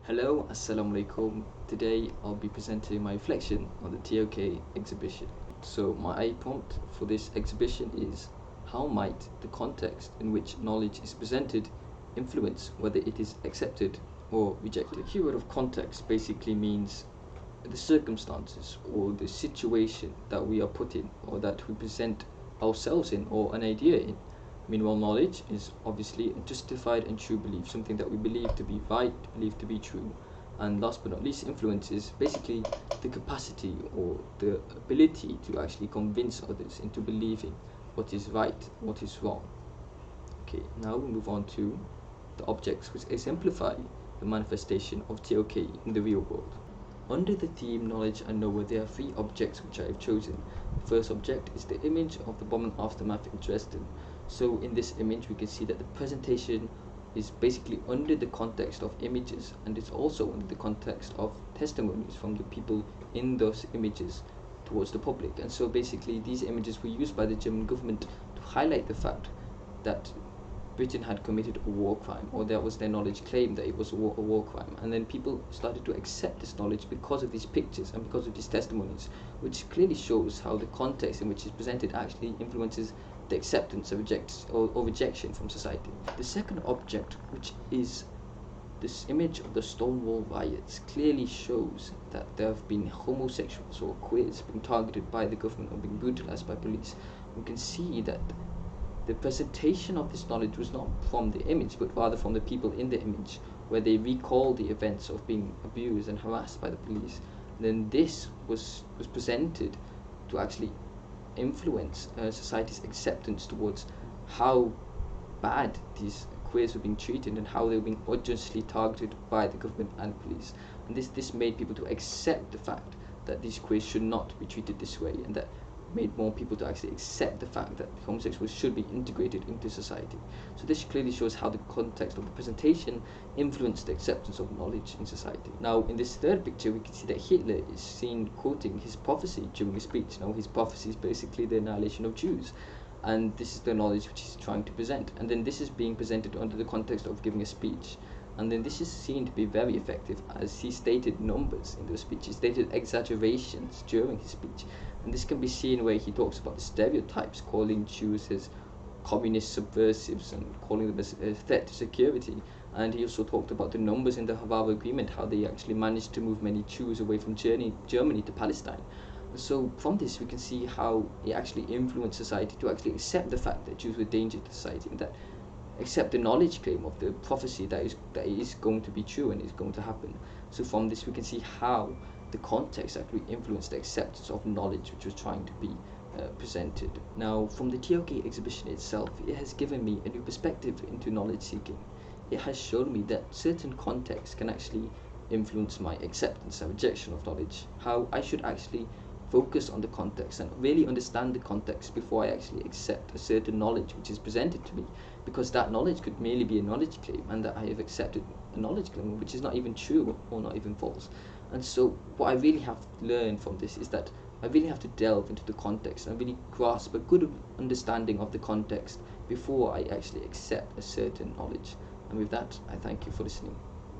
Hello, Assalamu alaikum. Today I'll be presenting my reflection on the TOK exhibition. So my eye prompt for this exhibition is: how might the context in which knowledge is presented influence whether it is accepted or rejected? The keyword of context basically means the circumstances or the situation that we are put in, or that we present ourselves in, or an idea in. Meanwhile, knowledge is obviously a justified and true belief, something that we believe to be right, believe to be true. And last but not least, influence is basically the capacity or the ability to actually convince others into believing what is right, what is wrong. Okay, now we move on to the objects which exemplify the manifestation of TOK in the real world. Under the theme Knowledge and Knower, there are three objects which I have chosen. The first object is the image of the bombing aftermath in Dresden. So in this image we can see that the presentation is basically under the context of images, and it's also under the context of testimonies from the people in those images towards the public. And so basically these images were used by the German government to highlight the fact that Britain had committed a war crime, or that was their knowledge claim that it was a war crime. And then people started to accept this knowledge because of these pictures and because of these testimonies, which clearly shows how the context in which it's presented actually influences the acceptance of or rejection from society. The second object, which is this image of the Stonewall riots, clearly shows that there have been homosexuals or queers being targeted by the government or being brutalized by police. We can see that the presentation of this knowledge was not from the image, but rather from the people in the image, where they recall the events of being abused and harassed by the police. And then this was presented to actually influence society's acceptance towards how bad these queers were being treated and how they were being unjustly targeted by the government and police. And this made people to accept the fact that these queers should not be treated this way, and that made more people to actually accept the fact that homosexuals should be integrated into society. So this clearly shows how the context of the presentation influenced the acceptance of knowledge in society. Now in this third picture we can see that Hitler is seen quoting his prophecy during a speech. Now his prophecy is basically the annihilation of Jews, and this is the knowledge which he's trying to present. And then this is being presented under the context of giving a speech. And then this is seen to be very effective, as he stated numbers in the speech. He stated exaggerations during his speech. And this can be seen where he talks about the stereotypes, calling Jews as communist subversives and calling them as a threat to security. And he also talked about the numbers in the Havara Agreement, how they actually managed to move many Jews away from Germany to Palestine. So from this we can see how it actually influenced society to actually accept the fact that Jews were a danger to society, and that accept the knowledge claim of the prophecy that is going to be true and is going to happen. So from this we can see how the context actually influenced the acceptance of knowledge which was trying to be presented. Now from the TOK exhibition itself, it has given me a new perspective into knowledge seeking. It has shown me that certain contexts can actually influence my acceptance and rejection of knowledge, how I should actually focus on the context and really understand the context before I actually accept a certain knowledge which is presented to me, because that knowledge could merely be a knowledge claim, and that I have accepted a knowledge claim which is not even true or not even false. And so what I really have to learn from this is that I really have to delve into the context and really grasp a good understanding of the context before I actually accept a certain knowledge. And with that, I thank you for listening.